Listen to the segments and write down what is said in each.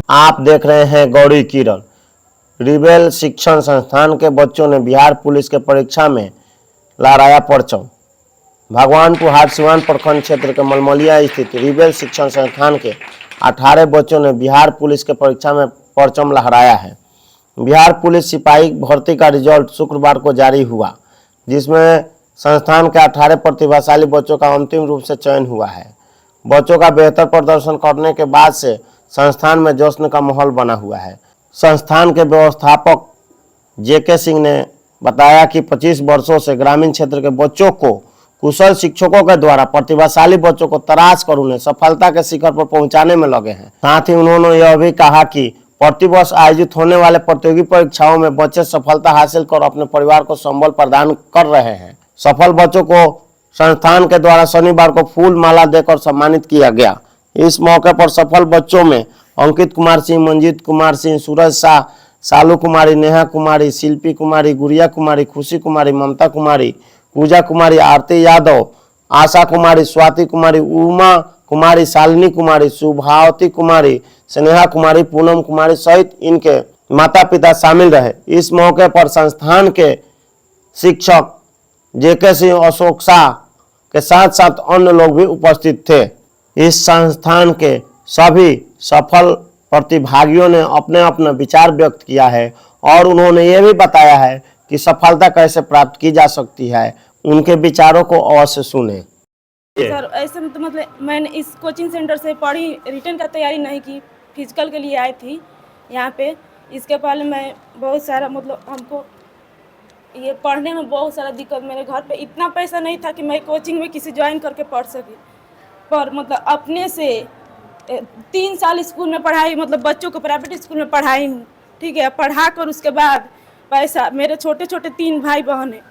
आप देख रहे हैं गौरी किरण। रिबेल शिक्षण संस्थान के बच्चों ने बिहार पुलिस के परीक्षा में लहराया परचम। भगवानपुर हाटसिवान प्रखंड क्षेत्र के मलमलिया स्थित रिबेल शिक्षण संस्थान के 18 बच्चों ने बिहार पुलिस के परीक्षा में परचम लहराया है। बिहार पुलिस सिपाही भर्ती का रिजल्ट शुक्रवार को जारी हुआ, जिसमें संस्थान के 18 प्रतिभाशाली बच्चों का अंतिम रूप से चयन हुआ है। बच्चों का बेहतर प्रदर्शन करने के बाद से संस्थान में जश्न का माहौल बना हुआ है। संस्थान के व्यवस्थापक जेके सिंह ने बताया कि 25 वर्षों से ग्रामीण क्षेत्र के बच्चों को कुशल शिक्षकों के द्वारा प्रतिभाशाली बच्चों को तराश कर उन्हें सफलता के शिखर पर पहुंचाने में लगे हैं। साथ ही उन्होंने यह भी कहा कि प्रतिवर्ष आयोजित होने वाले प्रतियोगी परीक्षाओं में बच्चे सफलता हासिल कर अपने परिवार को संबल प्रदान कर रहे हैं। सफल बच्चों को संस्थान के द्वारा शनिवार को फूल माला देकर सम्मानित किया गया। इस मौके पर सफल बच्चों में अंकित कुमार सिंह, मंजीत कुमार सिंह, सूरज शाह, सालू कुमारी, नेहा कुमारी, शिल्पी कुमारी, गुड़िया कुमारी, खुशी कुमारी, ममता कुमारी, पूजा कुमारी, आरती यादव, आशा कुमारी, स्वाति कुमारी, उमा कुमारी, शालिनी कुमारी, शुभावती कुमारी, स्नेहा कुमारी, पूनम कुमारी सहित इनके माता पिता शामिल रहे। इस मौके पर संस्थान के शिक्षक जेके सिंह, अशोक शाह के साथ साथ अन्य लोग भी उपस्थित थे। इस संस्थान के सभी सफल प्रतिभागियों ने अपने अपने विचार व्यक्त किया है और उन्होंने ये भी बताया है कि सफलता कैसे प्राप्त की जा सकती है। उनके विचारों को अवश्य सुने। सर ऐसे में तो मतलब मैंने इस कोचिंग सेंटर से पढ़ी, रिटर्न का तैयारी नहीं की, फिजिकल के लिए आई थी यहाँ पे। इसके पहले मैं बहुत सारा मतलब हमको ये पढ़ने में बहुत सारा दिक्कत, मेरे घर पे इतना पैसा नहीं था कि मैं कोचिंग में किसी ज्वाइन करके पढ़ सकी। पर मतलब अपने से 3 साल स्कूल में पढ़ाई, मतलब बच्चों को प्राइवेट स्कूल में पढ़ाई हूँ, ठीक है। पढ़ा कर उसके बाद पैसा, मेरे छोटे छोटे 3 भाई बहन हैं,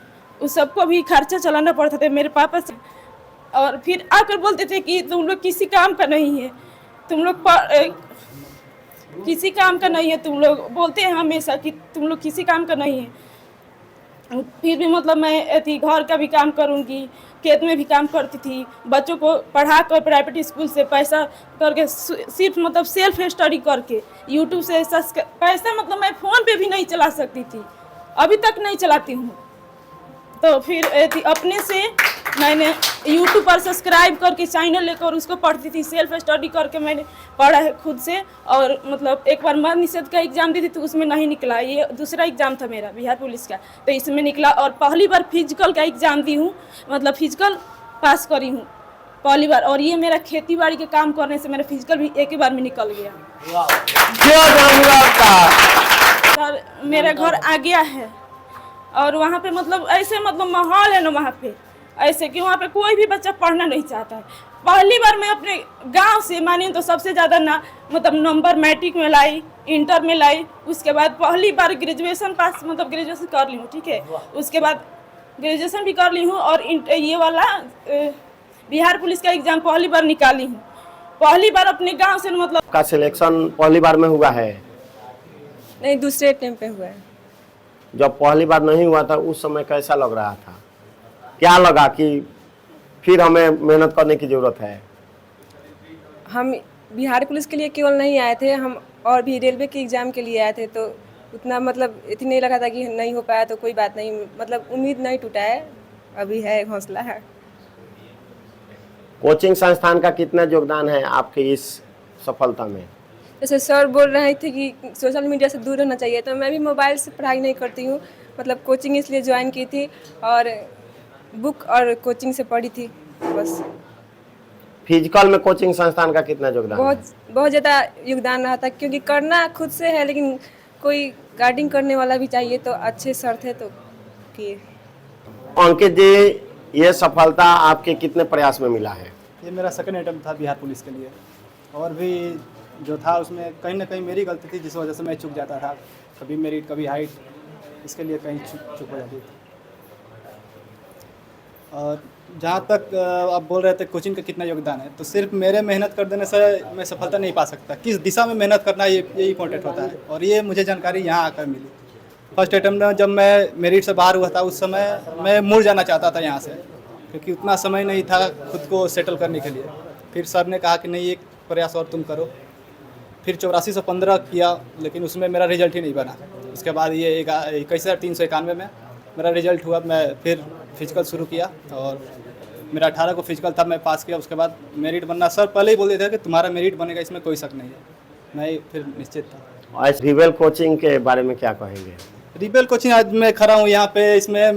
उस सबको भी खर्चा चलाना पड़ता था मेरे पापा से। और फिर आकर बोलते थे कि तुम लोग किसी काम का नहीं है, तुम लोग किसी काम का नहीं है, तुम लोग बोलते हैं हमेशा कि तुम लोग किसी काम का नहीं है। फिर भी मतलब मैं थी घर का भी काम करूँगी, खेत में भी काम करती थी, बच्चों को पढ़ा कर प्राइवेट स्कूल से पैसा करके सिर्फ मतलब सेल्फ स्टडी करके यूट्यूब से पैसा, मतलब मैं फ़ोन पे भी नहीं चला सकती थी, अभी तक नहीं चलाती हूँ। तो फिर अपने से मैंने यूट्यूब पर सब्सक्राइब करके चैनल लेकर उसको पढ़ती थी, सेल्फ स्टडी करके मैंने पढ़ा है खुद से। और मतलब एक बार मद निषेध का एग्ज़ाम दी थी तो उसमें नहीं निकला, ये दूसरा एग्ज़ाम था मेरा बिहार पुलिस का, तो इसमें निकला। और पहली बार फिजिकल का एग्ज़ाम दी हूँ, मतलब फिजिकल पास करी हूँ पहली बार। और ये मेरा खेती बाड़ी के काम करने से मेरा फिजिकल भी एक ही बार में निकल गया। सर मेरा घर आ गया है और वहाँ पे मतलब ऐसे मतलब माहौल है ना वहाँ पे ऐसे कि वहाँ पे कोई भी बच्चा पढ़ना नहीं चाहता है। पहली बार मैं अपने गांव से मानिए तो सबसे ज़्यादा ना मतलब नंबर मैट्रिक में लाई, इंटर में लाई, उसके बाद पहली बार ग्रेजुएशन पास, मतलब ग्रेजुएशन कर ली हूँ, ठीक है। उसके बाद ग्रेजुएशन भी कर ली हूँ और ये वाला बिहार पुलिस का एग्ज़ाम पहली बार निकाली हूँ, पहली बार अपने गाँव से। मतलब का सिलेक्शन पहली बार में हुआ है? नहीं, दूसरे अटेम्प्ट पे हुआ है। जब पहली बार नहीं हुआ था उस समय कैसा लग रहा था? क्या लगा कि फिर हमें मेहनत करने की जरूरत है? हम बिहार पुलिस के लिए केवल नहीं आए थे, हम और भी रेलवे के एग्ज़ाम के लिए आए थे, तो उतना मतलब इतनी नहीं लगा था कि नहीं हो पाया तो कोई बात नहीं, मतलब उम्मीद नहीं टूटा है, अभी है, हौसला है। कोचिंग संस्थान का कितना योगदान है आपके इस सफलता में? जैसे सर बोल रहे थे कि सोशल मीडिया से दूर रहना चाहिए, तो मैं भी मोबाइल से पढ़ाई नहीं करती हूँ, मतलब कोचिंग इसलिए ज्वाइन की थी और बुक और कोचिंग से पढ़ी थी बस। फिजिकल में कोचिंग संस्थान का कितना योगदान? बहुत ज़्यादा योगदान रहा था, क्योंकि करना खुद से है लेकिन कोई गाइडिंग करने वाला भी चाहिए, तो अच्छे सर थे तो किए। अंकित जी, ये सफलता आपके कितने प्रयास में मिला है? ये मेरा सेकंड अटेम्प्ट था बिहार पुलिस के लिए, और भी जो था उसमें कहीं ना कहीं मेरी गलती थी, जिस वजह से मैं चूक जाता था, कभी मेरिट कभी हाइट, इसके लिए कहीं चूक हो जाती थी। और जहाँ तक आप बोल रहे थे कोचिंग का कितना योगदान है, तो सिर्फ मेरे मेहनत कर देने से मैं सफलता नहीं पा सकता, किस दिशा में मेहनत करना ये इम्पोर्टेंट होता है, और ये मुझे जानकारी यहाँ आकर मिली। फर्स्ट अटेम्प्ट में जब मैं मेरिट से बाहर हुआ था उस समय मैं मुड़ जाना चाहता था यहाँ से, क्योंकि उतना समय नहीं था खुद को सेटल करने के लिए। फिर सर ने कहा कि नहीं, एक प्रयास और तुम करो, फिर 8415 किया, लेकिन उसमें मेरा रिजल्ट ही नहीं बना। उसके बाद ये 21,391 में मेरा रिजल्ट हुआ। मैं फिर फिजिकल शुरू किया और मेरा 18 को फिजिकल तब मैं पास किया। उसके बाद मेरिट बनना, सर पहले ही बोल दिए थे कि तुम्हारा मेरिट बनेगा, इसमें कोई शक नहीं है। मैं फिर निश्चित था। आज रिबेल कोचिंग के बारे में क्या कहेंगे? रिबेल कोचिंग आज मैं खड़ा हूँ यहाँ पे, इसमें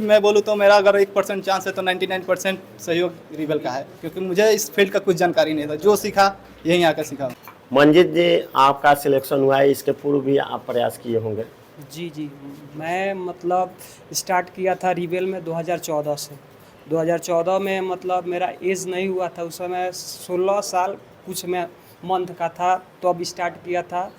मैं बोलूँ तो मेरा अगर 1% चांस है तो 99% सहयोग रिबेल का है, क्योंकि मुझे इस फील्ड का कुछ जानकारी नहीं था। जो सीखा यहीं आकर सीखा। मंजित जी, आपका सिलेक्शन हुआ है, इसके पूर्व भी आप प्रयास किए होंगे। जी, मैं मतलब स्टार्ट किया था रिबेल में 2014 से। 2014 में मतलब मेरा एज नहीं हुआ था, उस समय 16 साल कुछ में मंथ का था, तो अब स्टार्ट किया था।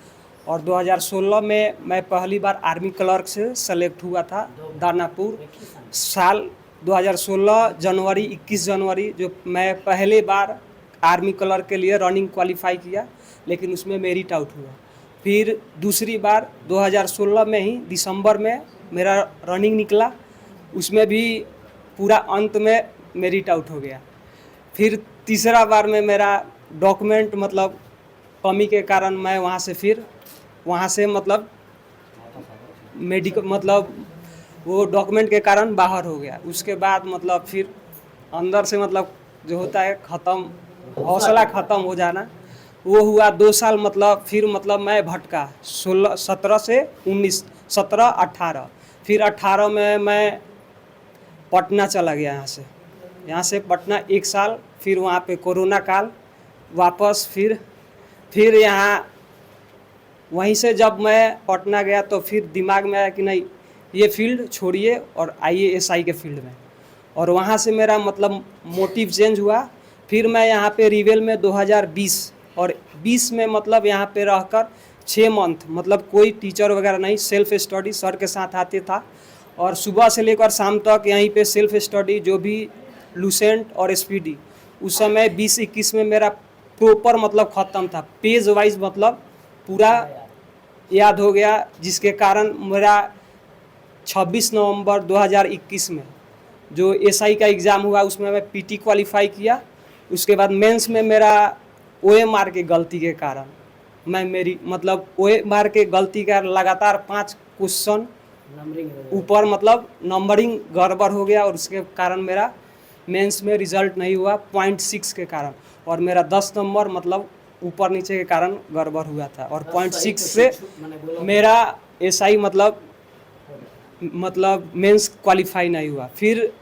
और 2016 में मैं पहली बार आर्मी क्लर्क से सेलेक्ट हुआ था दानापुर। साल 2016 जनवरी 21 जनवरी जो मैं पहले बार आर्मी क्लर्क के लिए रनिंग क्वालिफाई किया, लेकिन उसमें मेरिट आउट हुआ। फिर दूसरी बार 2016 में ही दिसंबर में मेरा रनिंग निकला, उसमें भी पूरा अंत में मेरिट आउट हो गया। फिर तीसरा बार में मेरा डॉक्यूमेंट मतलब कमी के कारण मैं वहाँ से मतलब मेडिकल मतलब वो डॉक्यूमेंट के कारण बाहर हो गया। उसके बाद मतलब फिर अंदर से मतलब जो होता है हौसला ख़त्म हो जाना, वो हुआ 2 साल। मतलब फिर मतलब मैं भटका 17 से 19, 17, 18, फिर 18 में मैं पटना चला गया यहाँ से पटना 1 साल। फिर वहाँ पे कोरोना काल, वापस फिर यहाँ वहीं से जब मैं पटना गया तो फिर दिमाग में आया कि नहीं, ये फील्ड छोड़िए और आइए SI के फील्ड में। और वहाँ से मेरा मतलब मोटिव चेंज हुआ। फिर मैं यहाँ पे रिबेल में 2020 और 20 में मतलब यहाँ पे रहकर 6 मंथ मतलब कोई टीचर वगैरह नहीं, सेल्फ स्टडी सर के साथ आते था और सुबह से लेकर शाम तक यहीं पे सेल्फ स्टडी, जो भी लूसेंट और SPD। उस समय 20-21 में मेरा प्रॉपर मतलब ख़त्म था, पेज वाइज मतलब पूरा याद हो गया, जिसके कारण मेरा 26 नवंबर 2021 में जो SI का एग्ज़ाम हुआ उसमें मैं PT क्वालिफाई किया। उसके बाद मेंस में मेरा OMR के गलती के कारण OMR के गलती का लगातार 5 क्वेश्चन ऊपर मतलब नंबरिंग गड़बड़ हो गया और उसके कारण मेरा मेंस में रिजल्ट नहीं हुआ 0.6 के कारण, और मेरा 10 नंबर मतलब ऊपर नीचे के कारण गड़बड़ हुआ था। और 0.6 से मेरा SI मतलब मेंस क्वालिफाई नहीं हुआ। फिर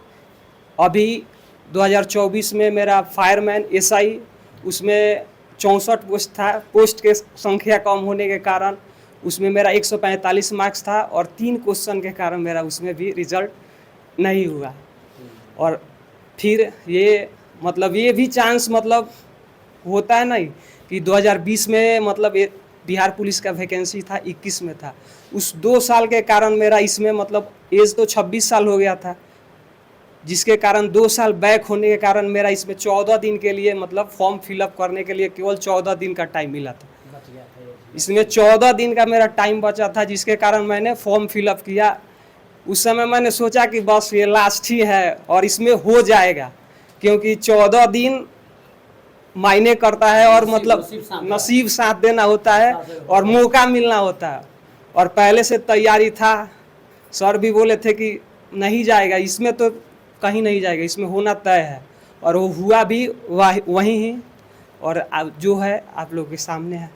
अभी 2024 में मेरा फायरमैन SI, उसमें 64 पोस्ट था, पोस्ट के संख्या कम होने के कारण उसमें मेरा 145 मार्क्स था और 3 क्वेश्चन के कारण मेरा उसमें भी रिजल्ट नहीं हुआ। और फिर ये भी चांस मतलब होता है नहीं कि 2020 में मतलब बिहार पुलिस का वैकेंसी था, 21 में था, उस 2 साल के कारण मेरा इसमें मतलब एज तो 26 साल हो गया था, जिसके कारण 2 साल बैक होने के कारण मेरा इसमें 14 दिन के लिए मतलब फॉर्म फिलअप करने के लिए केवल 14 दिन का टाइम मिला था। इसमें 14 दिन का मेरा टाइम बचा था, जिसके कारण मैंने फॉर्म फिलअप किया। उस समय मैंने सोचा कि बस ये लास्ट ही है और इसमें हो जाएगा, क्योंकि 14 दिन मायने करता है और मतलब नसीब साथ देना होता है और मौका मिलना होता है। और पहले से तैयारी था, सर भी बोले थे कि नहीं जाएगा इसमें, तो कहीं नहीं जाएगा, इसमें होना तय है, और वो हुआ भी वहीं ही, और जो है आप लोग के सामने है।